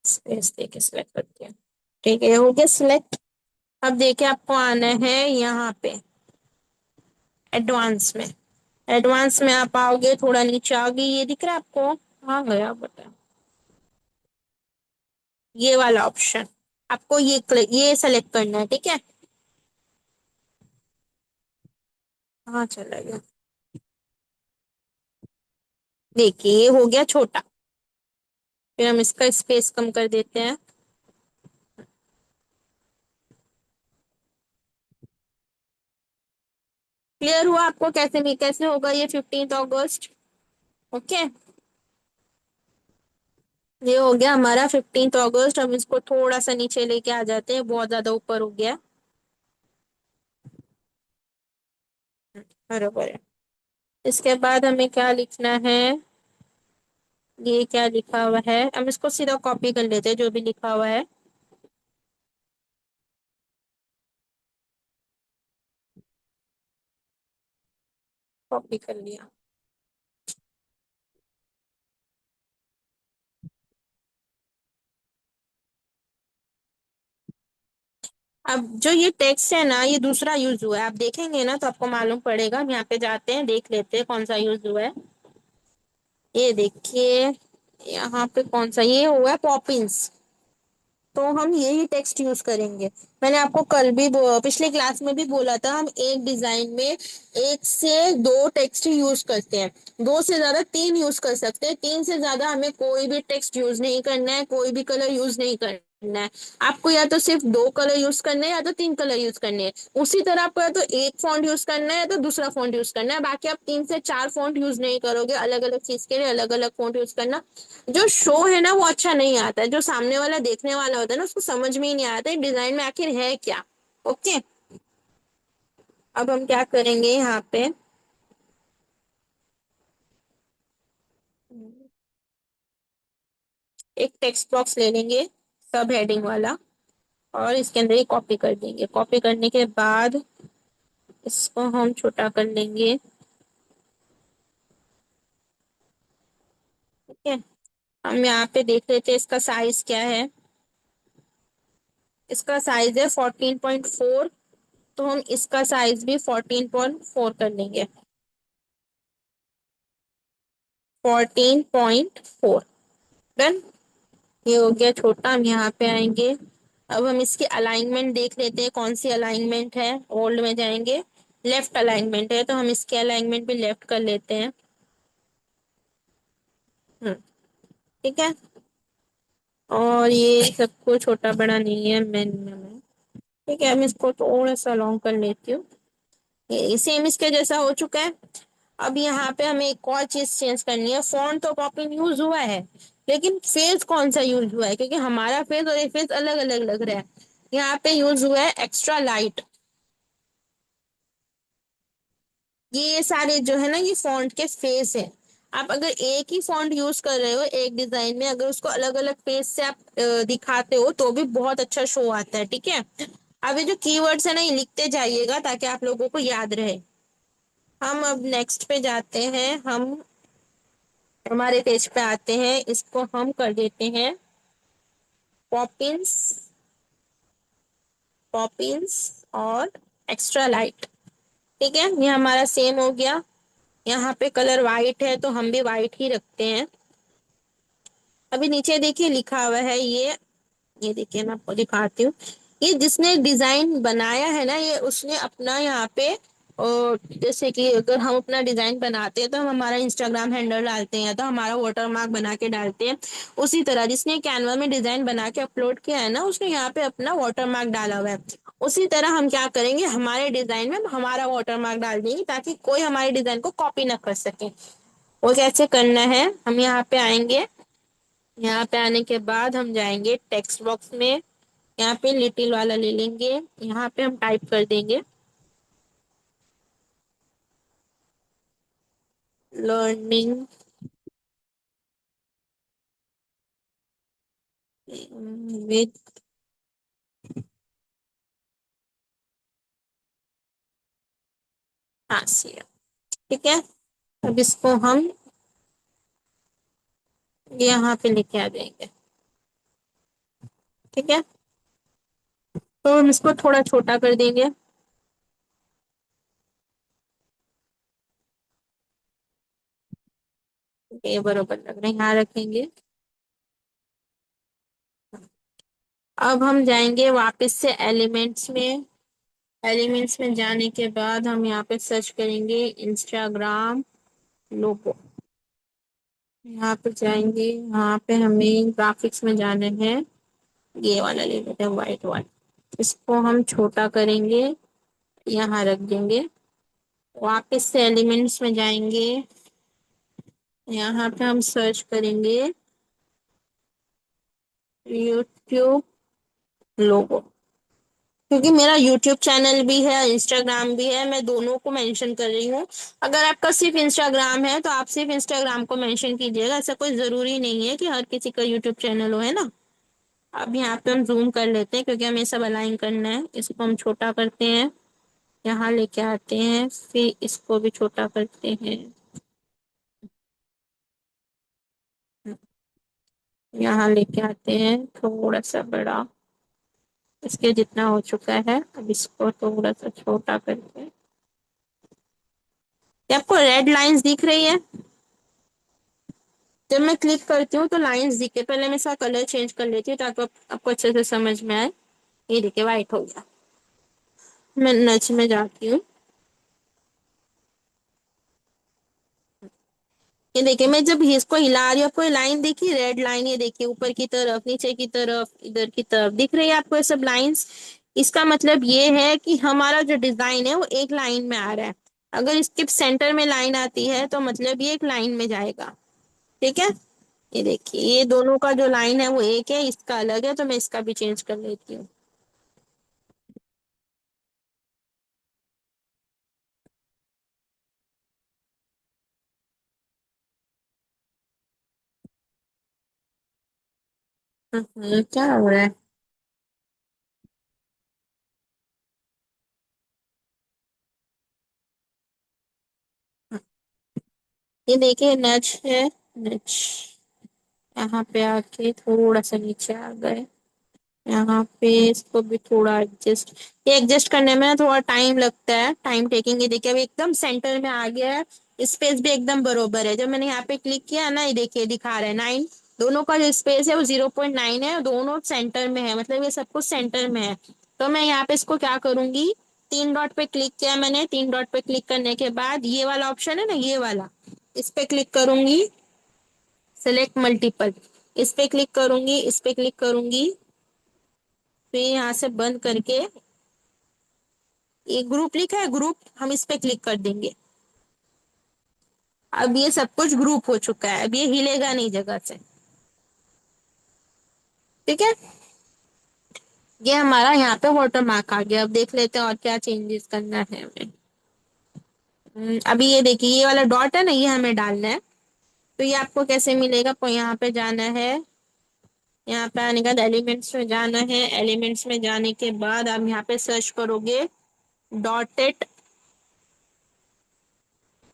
स्पेस देके सिलेक्ट करते हैं। ठीक है, ये हो गया सिलेक्ट। अब देखिए आपको आना है यहाँ पे एडवांस में। एडवांस में आप आओगे, थोड़ा नीचे आओगे, ये दिख रहा है आपको? हाँ गया बता, ये वाला ऑप्शन आपको ये सेलेक्ट करना है, ठीक है। हाँ चला गया। देखिए ये हो गया छोटा। फिर हम इसका स्पेस कम कर देते हैं। क्लियर हुआ आपको कैसे नहीं, कैसे होगा ये 15 अगस्त? ओके, ये हो गया हमारा 15 अगस्त। हम इसको थोड़ा सा नीचे लेके आ जाते हैं, बहुत ज्यादा ऊपर हो गया। बरोबर है। इसके बाद हमें क्या लिखना है? ये क्या लिखा हुआ है, हम इसको सीधा कॉपी कर लेते हैं जो भी लिखा हुआ है। कॉपी कर लिया। अब जो ये टेक्स्ट है ना, ये दूसरा यूज हुआ है, आप देखेंगे ना तो आपको मालूम पड़ेगा। हम यहाँ पे जाते हैं, देख लेते हैं कौन सा यूज हुआ है। ये देखिए, यहाँ पे कौन सा ये हुआ है, पॉपिंस। तो हम यही टेक्स्ट यूज करेंगे। मैंने आपको कल भी पिछले क्लास में भी बोला था, हम एक डिजाइन में एक से दो टेक्स्ट यूज करते हैं। दो से ज्यादा तीन यूज कर सकते हैं, तीन से ज्यादा हमें कोई भी टेक्स्ट यूज नहीं करना है, कोई भी कलर यूज नहीं करना है। आपको या तो सिर्फ दो कलर यूज करने हैं या तो तीन कलर यूज करने हैं। उसी तरह आपको या तो एक फॉन्ट यूज करना है या तो दूसरा फॉन्ट यूज करना है। बाकी आप तीन से चार फॉन्ट यूज नहीं करोगे, अलग अलग चीज के लिए अलग अलग फॉन्ट यूज करना। जो शो है ना वो अच्छा नहीं आता है, जो सामने वाला देखने वाला होता है ना उसको समझ में ही नहीं आता है डिजाइन में आखिर है क्या। ओके, अब हम क्या करेंगे यहाँ पे, एक टेक्स्ट बॉक्स ले लेंगे, सब हेडिंग वाला, और इसके अंदर ही कॉपी कर देंगे। कॉपी करने के बाद इसको हम छोटा कर लेंगे। ठीक है, हम यहाँ पे देख लेते हैं इसका साइज क्या है। इसका साइज है 14.4, तो हम इसका साइज भी 14.4 कर लेंगे। 14.4 डन। ये हो गया छोटा, हम यहाँ पे आएंगे। अब हम इसकी अलाइनमेंट देख लेते हैं कौन सी अलाइनमेंट है। ओल्ड में जाएंगे, लेफ्ट अलाइनमेंट है, तो हम इसके अलाइनमेंट भी लेफ्ट कर लेते हैं। ठीक है, और ये सबको छोटा बड़ा नहीं है मैं। ठीक है, हम इसको थोड़ा सा लॉन्ग कर लेती हूँ। ये सेम इसके जैसा हो चुका है। अब यहाँ पे हमें एक और चीज चेंज करनी है। फॉन्ट तो पॉपिंग यूज हुआ है, लेकिन फेस कौन सा यूज हुआ है, क्योंकि हमारा फेस और ये फेस अलग अलग लग रहा है। यहाँ पे यूज हुआ है एक्स्ट्रा लाइट। ये सारे जो है ना, ये फॉन्ट के फेस है। आप अगर एक ही फॉन्ट यूज कर रहे हो एक डिजाइन में, अगर उसको अलग अलग फेस से आप दिखाते हो तो भी बहुत अच्छा शो आता है। ठीक है, अब ये जो कीवर्ड्स है ना, ये लिखते जाइएगा ताकि आप लोगों को याद रहे। हम अब नेक्स्ट पे जाते हैं, हम हमारे पेज पे आते हैं, इसको हम कर देते हैं पॉपिंस। पॉपिंस और एक्स्ट्रा लाइट। ठीक है, ये हमारा सेम हो गया। यहाँ पे कलर वाइट है तो हम भी वाइट ही रखते हैं। अभी नीचे देखिए लिखा हुआ है ये देखिए मैं आपको दिखाती हूँ। ये जिसने डिजाइन बनाया है ना, ये उसने अपना यहाँ पे जैसे कि अगर हम अपना डिजाइन बनाते हैं तो हम हमारा इंस्टाग्राम हैंडल डालते हैं, तो हमारा वाटर मार्क बना के डालते हैं। उसी तरह जिसने कैनवा में डिजाइन बना के अपलोड किया है ना, उसने यहाँ पे अपना वाटर मार्क डाला हुआ है। उसी तरह हम क्या करेंगे, हमारे डिजाइन में हम हमारा वाटर मार्क डाल देंगे ताकि कोई हमारे डिजाइन को कॉपी ना कर सके। वो कैसे करना है, हम यहाँ पे आएंगे। यहाँ पे आने के बाद हम जाएंगे टेक्स्ट बॉक्स में, यहाँ पे लिटिल वाला ले लेंगे। यहाँ पे हम टाइप कर देंगे लर्निंग विद हाशिया। ठीक है, अब इसको हम यहाँ पे लेके आ जाएंगे। ठीक है, तो हम इसको थोड़ा छोटा कर देंगे। ये बरोबर लग रहा है, यहाँ रखेंगे। अब हम जाएंगे वापस से एलिमेंट्स में। एलिमेंट्स में जाने के बाद हम यहाँ पे सर्च करेंगे इंस्टाग्राम लोगो। यहाँ पे जाएंगे, यहाँ पे हमें ग्राफिक्स में जाना है। ये वाला ले लेते हैं, व्हाइट वाला। इसको हम छोटा करेंगे, यहाँ रख देंगे। वापस से एलिमेंट्स में जाएंगे, यहाँ पे हम सर्च करेंगे यूट्यूब लोगो। क्योंकि मेरा यूट्यूब चैनल भी है, इंस्टाग्राम भी है, मैं दोनों को मेंशन कर रही हूँ। अगर आपका सिर्फ इंस्टाग्राम है तो आप सिर्फ इंस्टाग्राम को मेंशन कीजिएगा, ऐसा कोई जरूरी नहीं है कि हर किसी का यूट्यूब चैनल हो, है ना। अब यहाँ पे हम जूम कर लेते हैं, क्योंकि हमें सब अलाइन करना है। इसको हम छोटा करते हैं, यहाँ लेके आते हैं, फिर इसको भी छोटा करते हैं, यहाँ लेके आते हैं थोड़ा सा बड़ा। इसके जितना हो चुका है, अब इसको थोड़ा सा छोटा करके। क्या आपको रेड लाइंस दिख रही है? जब मैं क्लिक करती हूँ तो लाइंस दिखे। पहले मैं इसका कलर चेंज कर लेती हूँ ताकि आपको अच्छे से समझ में आए। ये देखिए, वाइट हो गया। मैं नच में जाती हूँ। ये देखिए, मैं जब इसको हिला रही हूँ, आपको लाइन देखी, रेड लाइन, ये देखिए ऊपर की तरफ, नीचे की तरफ, इधर की तरफ दिख रही है आपको ये सब लाइंस। इसका मतलब ये है कि हमारा जो डिजाइन है वो एक लाइन में आ रहा है। अगर इसके सेंटर में लाइन आती है तो मतलब ये एक लाइन में जाएगा। ठीक है, ये देखिए, ये दोनों का जो लाइन है वो एक है, इसका अलग है, तो मैं इसका भी चेंज कर लेती हूँ। क्या हो रहा है? ये देखिए, नच है, नच। यहाँ पे आके थोड़ा सा नीचे आ गए। यहाँ पे इसको भी थोड़ा एडजस्ट, ये एडजस्ट करने में ना थोड़ा टाइम लगता है, टाइम टेकिंग। ये देखिए, अभी एकदम सेंटर में आ गया है। स्पेस भी एकदम बरोबर है। जब मैंने यहाँ पे क्लिक किया ना, ये देखिए दिखा रहा है 9। दोनों का जो स्पेस है वो 0.9 है, दोनों सेंटर में है, मतलब ये सब कुछ सेंटर में है। तो मैं यहाँ पे इसको क्या करूंगी, तीन डॉट पे क्लिक किया मैंने। तीन डॉट पे क्लिक करने के बाद ये वाला ऑप्शन है ना, ये वाला, इस पे क्लिक करूंगी, सेलेक्ट मल्टीपल। इस पे क्लिक करूंगी, इस पे क्लिक करूंगी, फिर यहाँ से बंद करके, ये ग्रुप लिखा है, ग्रुप, हम इस पे क्लिक कर देंगे। अब ये सब कुछ ग्रुप हो चुका है, अब ये हिलेगा नहीं जगह से। ठीक है, ये हमारा यहाँ पे वाटर मार्क आ गया। अब देख लेते हैं और क्या चेंजेस करना है हमें। अभी ये देखिए, ये वाला डॉट है ना, ये हमें डालना है। तो ये आपको कैसे मिलेगा? आपको यहाँ पे जाना है, यहाँ पे आने के बाद एलिमेंट्स में जाना है। एलिमेंट्स में जाने के बाद आप यहाँ पे सर्च करोगे डॉटेड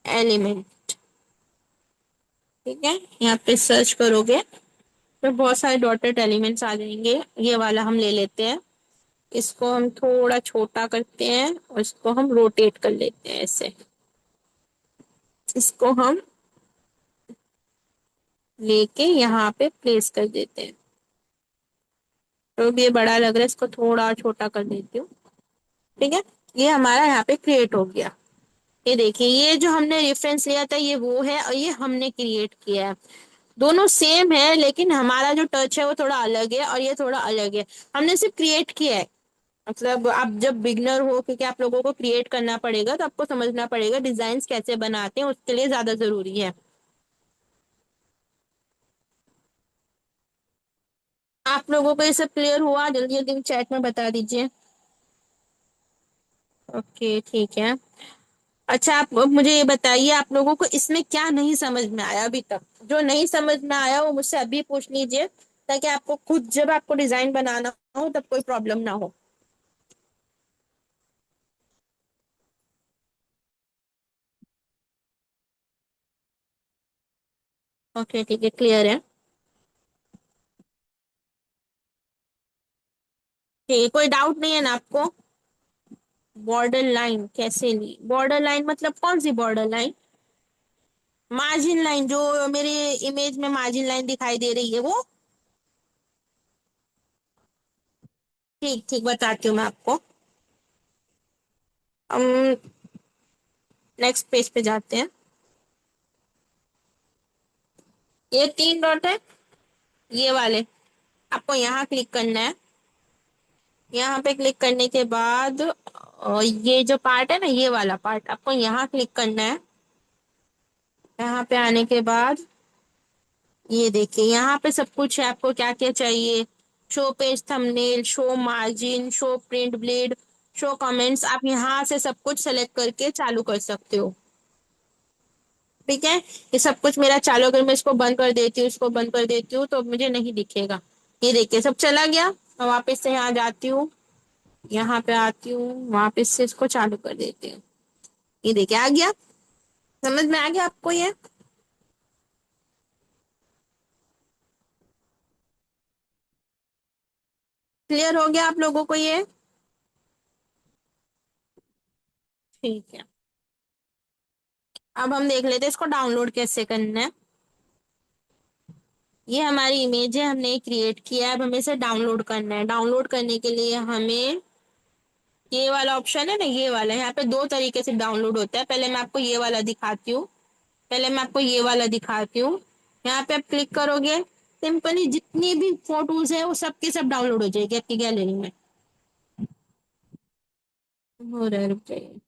एलिमेंट। ठीक है, यहाँ पे सर्च करोगे तो बहुत सारे डॉटेड एलिमेंट्स आ जाएंगे। ये वाला हम ले लेते हैं। इसको हम थोड़ा छोटा करते हैं और इसको हम रोटेट कर लेते हैं ऐसे। इसको हम लेके यहाँ पे प्लेस कर देते हैं। तो अब ये बड़ा लग रहा है, इसको थोड़ा और छोटा कर देती हूँ। ठीक है, ये हमारा यहाँ पे क्रिएट हो गया। ये देखिए, ये जो हमने रेफरेंस लिया था ये वो है, और ये हमने क्रिएट किया है। दोनों सेम है, लेकिन हमारा जो टच है वो थोड़ा अलग है और ये थोड़ा अलग है। हमने सिर्फ क्रिएट किया है। मतलब आप जब बिगनर हो, क्योंकि आप लोगों को क्रिएट करना पड़ेगा, तो आपको समझना पड़ेगा डिजाइन कैसे बनाते हैं, उसके लिए ज्यादा जरूरी है। आप लोगों को ये सब क्लियर हुआ? जल्दी जल्दी चैट में बता दीजिए। ओके, ठीक है। अच्छा, आप अब मुझे ये बताइए, आप लोगों को इसमें क्या नहीं समझ में आया अभी तक? जो नहीं समझ में आया वो मुझसे अभी पूछ लीजिए, ताकि आपको खुद जब आपको डिजाइन बनाना हो तब कोई प्रॉब्लम ना हो। ओके, ठीक है, क्लियर है। ठीक है, कोई डाउट नहीं है ना आपको? बॉर्डर लाइन कैसे ली? बॉर्डर लाइन मतलब कौन सी बॉर्डर लाइन? मार्जिन लाइन, जो मेरे इमेज में मार्जिन लाइन दिखाई दे रही है वो? ठीक ठीक, बताती हूँ मैं आपको। हम नेक्स्ट पेज पे जाते हैं। ये तीन डॉट है, ये वाले, आपको यहाँ क्लिक करना है। यहाँ पे क्लिक करने के बाद ये जो पार्ट है ना, ये वाला पार्ट आपको यहाँ क्लिक करना है। यहाँ पे आने के बाद ये देखिए, यहाँ पे सब कुछ है, आपको क्या क्या चाहिए। Show page thumbnail, show margin, show print blade, show comments, आप यहाँ से सब कुछ सेलेक्ट करके चालू कर सकते हो। ठीक है, ये सब कुछ मेरा चालू, अगर मैं इसको बंद कर देती हूँ, इसको बंद कर देती हूँ तो मुझे नहीं दिखेगा। ये देखिए सब चला गया। मैं वापस से यहाँ जाती हूँ, यहाँ पे आती हूँ, वापस से इसको चालू कर देती हूँ। ये देखिए आ गया। समझ में आ गया आपको ये? क्लियर हो गया आप लोगों को ये? ठीक है, अब हम देख लेते हैं इसको डाउनलोड कैसे करना है। ये हमारी इमेज है, हमने क्रिएट किया है, अब हमें इसे डाउनलोड करना है। डाउनलोड करने के लिए हमें ये वाला ऑप्शन है ना, ये वाला, यहाँ पे दो तरीके से डाउनलोड होता है। पहले मैं आपको ये वाला दिखाती हूँ। पहले मैं आपको ये वाला दिखाती हूँ। यहाँ पे आप क्लिक करोगे, सिंपली जितनी भी फोटोज है वो सब की सब डाउनलोड हो जाएगी आपकी गैलरी में। हो रहा है, रुक जाइए।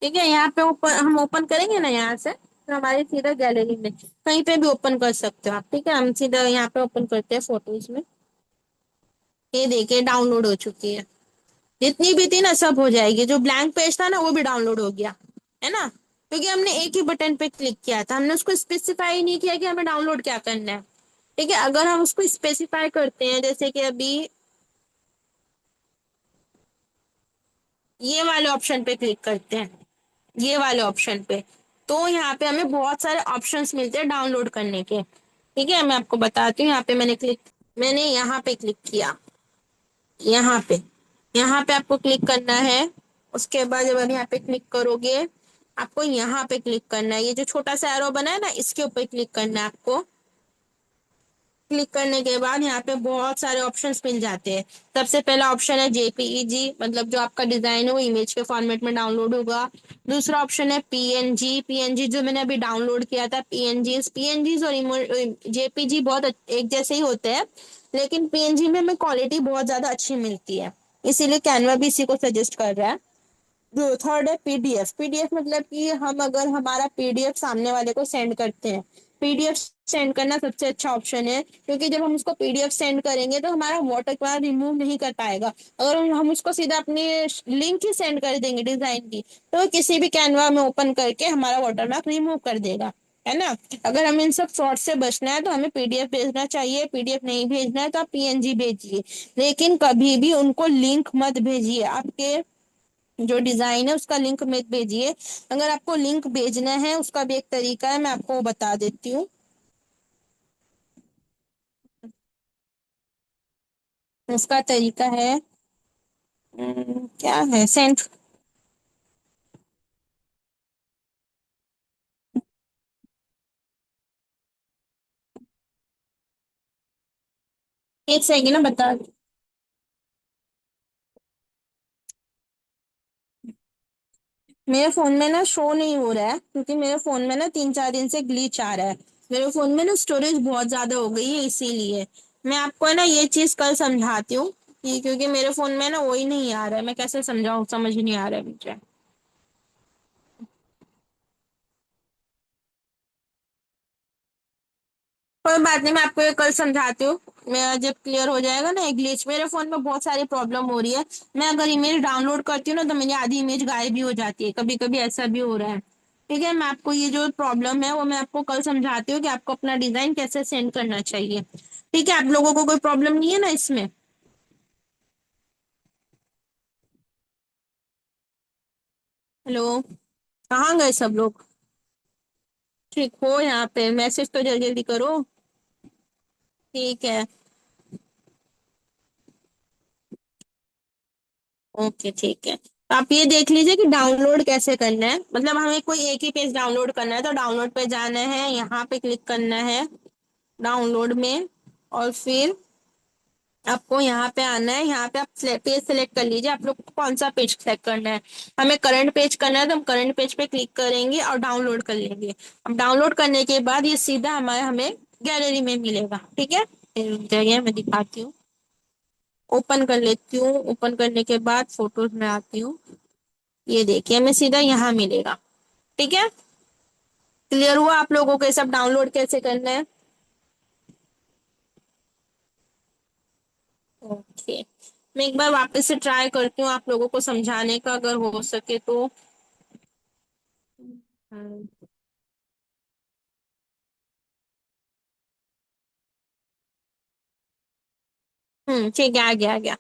ठीक है, यहाँ पे ओपन, हम ओपन करेंगे ना यहाँ से, तो हमारी सीधा गैलरी में कहीं पे भी ओपन कर सकते हो आप। ठीक है, हम सीधा यहाँ पे ओपन करते हैं फोटोज में। ये देखिए डाउनलोड हो चुकी है। जितनी भी थी ना सब हो जाएगी, जो ब्लैंक पेज था ना वो भी डाउनलोड हो गया, है ना? क्योंकि हमने एक ही बटन पे क्लिक किया था, हमने उसको स्पेसिफाई नहीं किया कि हमें डाउनलोड क्या करना है। ठीक है, अगर हम उसको स्पेसिफाई करते हैं, जैसे कि अभी ये वाले ऑप्शन पे क्लिक करते हैं, ये वाले ऑप्शन पे, तो यहाँ पे हमें बहुत सारे ऑप्शंस मिलते हैं डाउनलोड करने के। ठीक है, मैं आपको बताती हूँ। यहाँ पे मैंने यहाँ पे क्लिक किया, यहाँ पे, यहाँ पे आपको क्लिक करना है। उसके बाद जब आप यहाँ पे क्लिक करोगे, आपको यहाँ पे क्लिक करना है, ये जो छोटा सा एरो बना है ना, इसके ऊपर क्लिक करना है आपको। क्लिक करने के बाद यहाँ पे बहुत सारे ऑप्शंस मिल जाते हैं। सबसे पहला ऑप्शन है जेपीईजी, मतलब जो आपका डिजाइन है वो इमेज के फॉर्मेट में डाउनलोड होगा। दूसरा ऑप्शन है पीएनजी, पीएनजी जो मैंने अभी डाउनलोड किया था। पीएनजी और जेपीजी बहुत एक जैसे ही होते हैं, लेकिन पीएनजी में हमें क्वालिटी बहुत ज्यादा अच्छी मिलती है, इसीलिए कैनवा भी इसी को सजेस्ट कर रहा है। जो थर्ड है पीडीएफ, पीडीएफ मतलब कि हम अगर हमारा पीडीएफ सामने वाले को सेंड करते हैं, पीडीएफ सेंड करना सबसे अच्छा ऑप्शन है, क्योंकि जब हम उसको पीडीएफ सेंड करेंगे तो हमारा वाटरमार्क रिमूव नहीं कर पाएगा। अगर हम उसको सीधा अपनी लिंक ही सेंड कर देंगे डिजाइन की, तो किसी भी कैनवा में ओपन करके हमारा वाटरमार्क रिमूव कर देगा, है ना? अगर हमें इन सब फ्रॉड से बचना है तो हमें पीडीएफ भेजना चाहिए। पीडीएफ नहीं भेजना है तो आप पीएनजी भेजिए, लेकिन कभी भी उनको लिंक मत भेजिए। आपके जो डिजाइन है उसका लिंक मत भेजिए। अगर आपको लिंक भेजना है, उसका भी एक तरीका है, मैं आपको बता देती हूँ। उसका तरीका है, क्या है, सेंड। एक सेकंड ना, बता। मेरे फोन में ना शो नहीं हो रहा है, क्योंकि मेरे फोन में ना 3-4 दिन से ग्लिच आ रहा है। मेरे फोन में ना स्टोरेज बहुत ज्यादा हो गई है, इसीलिए मैं आपको है ना ये चीज कल समझाती हूँ। क्योंकि मेरे फोन में ना वही नहीं आ रहा है, मैं कैसे समझाऊँ, समझ नहीं आ रहा है मुझे। कोई बात नहीं, मैं आपको ये कल समझाती हूँ। मेरा जब क्लियर हो जाएगा ना, एक ग्लिच मेरे फोन में बहुत सारी प्रॉब्लम हो रही है। मैं अगर इमेज डाउनलोड करती हूँ ना, तो मेरी आधी इमेज गायब भी हो जाती है, कभी कभी ऐसा भी हो रहा है। ठीक है, मैं आपको ये जो प्रॉब्लम है वो मैं आपको कल समझाती हूँ कि आपको अपना डिजाइन कैसे सेंड करना चाहिए। ठीक है, आप लोगों को कोई प्रॉब्लम नहीं है ना इसमें? हेलो। कहाँ गए सब लोग? ठीक हो? यहाँ पे मैसेज तो जल्दी जल्दी करो। ठीक है। ओके ठीक है, तो आप ये देख लीजिए कि डाउनलोड कैसे करना है। मतलब हमें कोई एक ही पेज डाउनलोड करना है तो डाउनलोड पे जाना है, यहाँ पे क्लिक करना है डाउनलोड में। और फिर आपको यहाँ पे आना है, यहाँ पे आप पेज सेलेक्ट कर लीजिए, आप लोग को कौन सा पेज सेलेक्ट करना है। हमें करंट पेज करना है तो हम करंट पेज पे क्लिक करेंगे और डाउनलोड कर लेंगे। अब डाउनलोड करने के बाद ये सीधा हमारे हमें गैलरी में मिलेगा। ठीक है, रुक जाइए मैं दिखाती हूँ। ओपन कर लेती हूँ, ओपन करने के बाद फोटोज में आती हूँ। ये देखिए हमें सीधा यहाँ मिलेगा। ठीक है, क्लियर हुआ आप लोगों को ये सब डाउनलोड कैसे करना है? ओके, मैं एक बार वापस से ट्राई करती हूँ आप लोगों को समझाने का, अगर हो सके तो। हम्म। ठीक है, आ गया आ गया।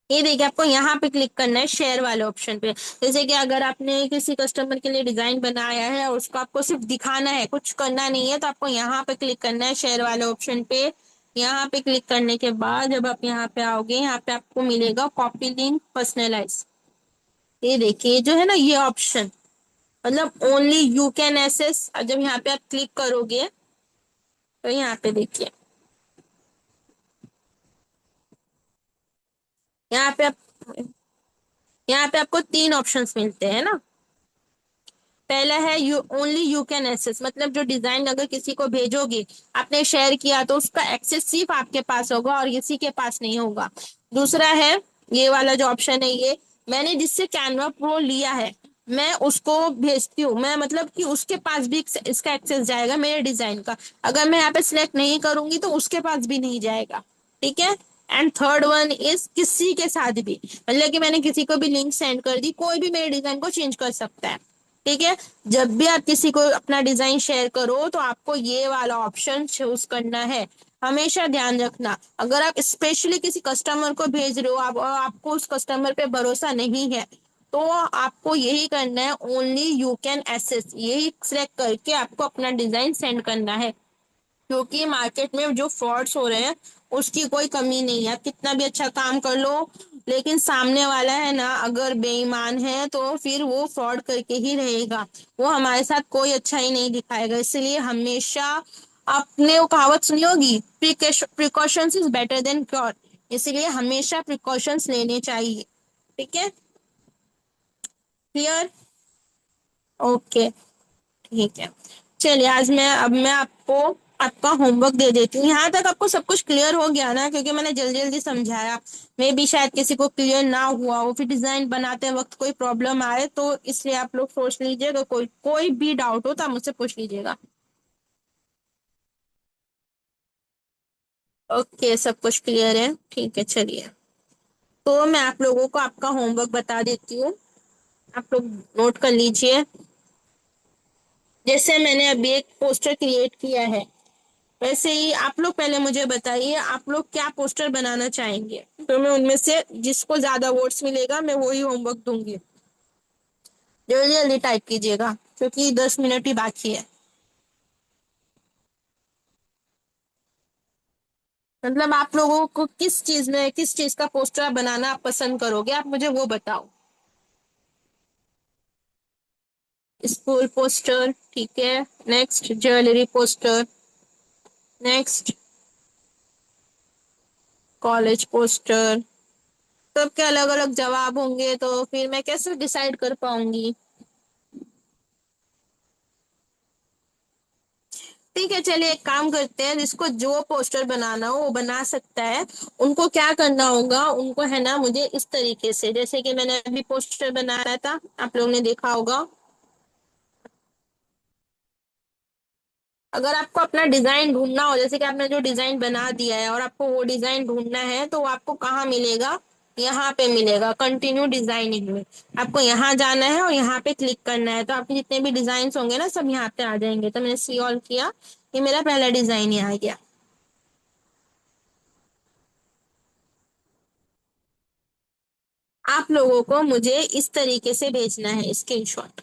ये देखिए आपको यहाँ पे क्लिक करना है शेयर वाले ऑप्शन पे। जैसे कि अगर आपने किसी कस्टमर के लिए डिजाइन बनाया है और उसको आपको सिर्फ दिखाना है, कुछ करना नहीं है, तो आपको यहाँ पे क्लिक करना है शेयर वाले ऑप्शन पे। यहाँ पे क्लिक करने के बाद जब आप यहाँ पे आओगे, यहाँ पे आपको मिलेगा कॉपी लिंक पर्सनलाइज। ये देखिए जो है ना ये ऑप्शन, मतलब ओनली यू कैन एक्सेस। जब यहाँ पे आप क्लिक करोगे तो यहाँ पे देखिए, यहाँ पे आप, यहाँ पे आपको तीन ऑप्शंस मिलते हैं ना। पहला है you only you can access, मतलब जो डिजाइन अगर किसी को भेजोगे, आपने शेयर किया तो उसका एक्सेस सिर्फ आपके पास होगा और किसी के पास नहीं होगा। दूसरा है ये वाला जो ऑप्शन है, ये मैंने जिससे कैनवा प्रो लिया है, मैं उसको भेजती हूँ, मैं मतलब कि उसके पास भी इसका एक्सेस जाएगा मेरे डिजाइन का। अगर मैं यहाँ पे सिलेक्ट नहीं करूंगी तो उसके पास भी नहीं जाएगा। ठीक है। एंड थर्ड वन इज किसी के साथ भी, मतलब कि मैंने किसी को भी लिंक सेंड कर दी, कोई भी मेरे डिजाइन को चेंज कर सकता है। ठीक है। जब भी आप किसी को अपना डिजाइन शेयर करो तो आपको ये वाला ऑप्शन चूज करना है। हमेशा ध्यान रखना, अगर आप स्पेशली किसी कस्टमर को भेज रहे हो आप और आपको उस कस्टमर पे भरोसा नहीं है, तो आपको यही करना है, ओनली यू कैन एसेस, यही सिलेक्ट करके आपको अपना डिजाइन सेंड करना है। क्योंकि मार्केट में जो फ्रॉड्स हो रहे हैं उसकी कोई कमी नहीं है। आप कितना भी अच्छा काम कर लो, लेकिन सामने वाला है ना अगर बेईमान है तो फिर वो फ्रॉड करके ही रहेगा। वो हमारे साथ कोई अच्छा ही नहीं दिखाएगा। इसलिए हमेशा, आपने वो कहावत सुनी होगी, precautions is better than cure. इसलिए हमेशा प्रिकॉशंस लेने चाहिए। ठीक है, क्लियर? ओके ठीक है। चलिए आज मैं आपको आपका होमवर्क दे देती हूँ। यहाँ तक आपको सब कुछ क्लियर हो गया ना? क्योंकि मैंने जल्दी जल्दी समझाया, मे भी शायद किसी को क्लियर ना हुआ हो, फिर डिजाइन बनाते वक्त कोई प्रॉब्लम आए, तो इसलिए आप लोग सोच लीजिएगा, कोई कोई भी डाउट हो तो आप मुझसे पूछ लीजिएगा। ओके, सब कुछ क्लियर है, ठीक है चलिए। तो मैं आप लोगों को आपका होमवर्क बता देती हूँ, आप लोग नोट कर लीजिए। जैसे मैंने अभी एक पोस्टर क्रिएट किया है, वैसे ही आप लोग पहले मुझे बताइए आप लोग क्या पोस्टर बनाना चाहेंगे, तो मैं उनमें से जिसको ज्यादा वोट्स मिलेगा मैं वही होमवर्क दूंगी। जल्दी जल्दी टाइप कीजिएगा क्योंकि 10 मिनट ही बाकी है। मतलब आप लोगों को किस चीज में, किस चीज का पोस्टर बनाना आप पसंद करोगे, आप मुझे वो बताओ। स्कूल पोस्टर, ठीक है। Next jewellery poster. Next college poster. सबके अलग अलग जवाब होंगे तो फिर मैं कैसे डिसाइड कर पाऊंगी? ठीक है चलिए, एक काम करते हैं, जिसको जो पोस्टर बनाना हो वो बना सकता है। उनको क्या करना होगा, उनको है ना मुझे इस तरीके से, जैसे कि मैंने अभी पोस्टर बनाया था आप लोगों ने देखा होगा। अगर आपको अपना डिजाइन ढूंढना हो, जैसे कि आपने जो डिजाइन बना दिया है और आपको वो डिजाइन ढूंढना है, तो वो आपको कहाँ मिलेगा? यहाँ पे मिलेगा कंटिन्यू डिजाइनिंग में। आपको यहाँ जाना है और यहाँ पे क्लिक करना है, तो आपके जितने भी डिजाइन होंगे ना सब यहाँ पे आ जाएंगे। तो मैंने सी ऑल किया, ये मेरा पहला डिजाइन ही आ गया। लोगों को मुझे इस तरीके से भेजना है स्क्रीनशॉट।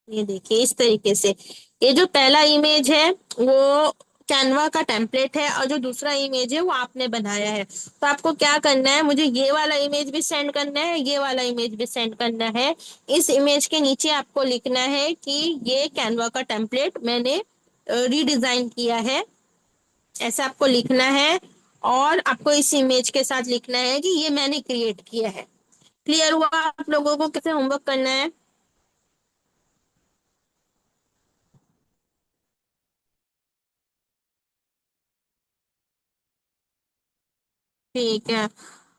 ये देखिए इस तरीके से। ये जो पहला इमेज है वो कैनवा का टेम्पलेट है, और जो दूसरा इमेज है वो आपने बनाया है। तो आपको क्या करना है, मुझे ये वाला इमेज भी सेंड करना है, ये वाला इमेज भी सेंड करना है। इस इमेज के नीचे आपको लिखना है कि ये कैनवा का टेम्पलेट मैंने रीडिजाइन किया है, ऐसा आपको लिखना है। और आपको इस इमेज के साथ लिखना है कि ये मैंने क्रिएट किया है। क्लियर हुआ आप लोगों को कैसे होमवर्क करना है? ठीक है।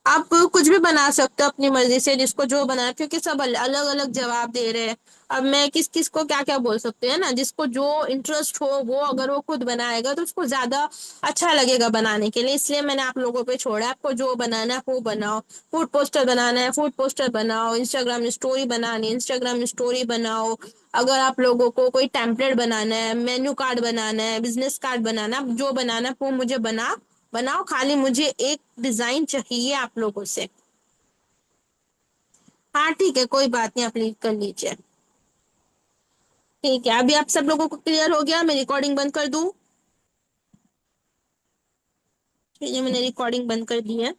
आप कुछ भी बना सकते हो अपनी मर्जी से, जिसको जो बनाना है, क्योंकि सब अलग अलग जवाब दे रहे हैं। अब मैं किस किस को क्या क्या बोल सकते हैं ना, जिसको जो इंटरेस्ट हो वो अगर वो खुद बनाएगा तो उसको ज्यादा अच्छा लगेगा बनाने के लिए, इसलिए मैंने आप लोगों पे छोड़ा है। आपको जो बनाना है वो बनाओ। फूड पोस्टर बनाना है फूड पोस्टर बनाओ, इंस्टाग्राम स्टोरी बनानी है इंस्टाग्राम स्टोरी बनाओ। अगर आप लोगों को कोई टेम्पलेट बनाना है, मेन्यू कार्ड बनाना है, बिजनेस कार्ड बनाना है, जो बनाना है वो मुझे बनाओ। खाली मुझे एक डिजाइन चाहिए आप लोगों से। हाँ ठीक है, कोई बात नहीं, आप लीव कर लीजिए। ठीक है, अभी आप सब लोगों को क्लियर हो गया? मैं रिकॉर्डिंग बंद कर दूं? ठीक है, मैंने रिकॉर्डिंग बंद कर दी है।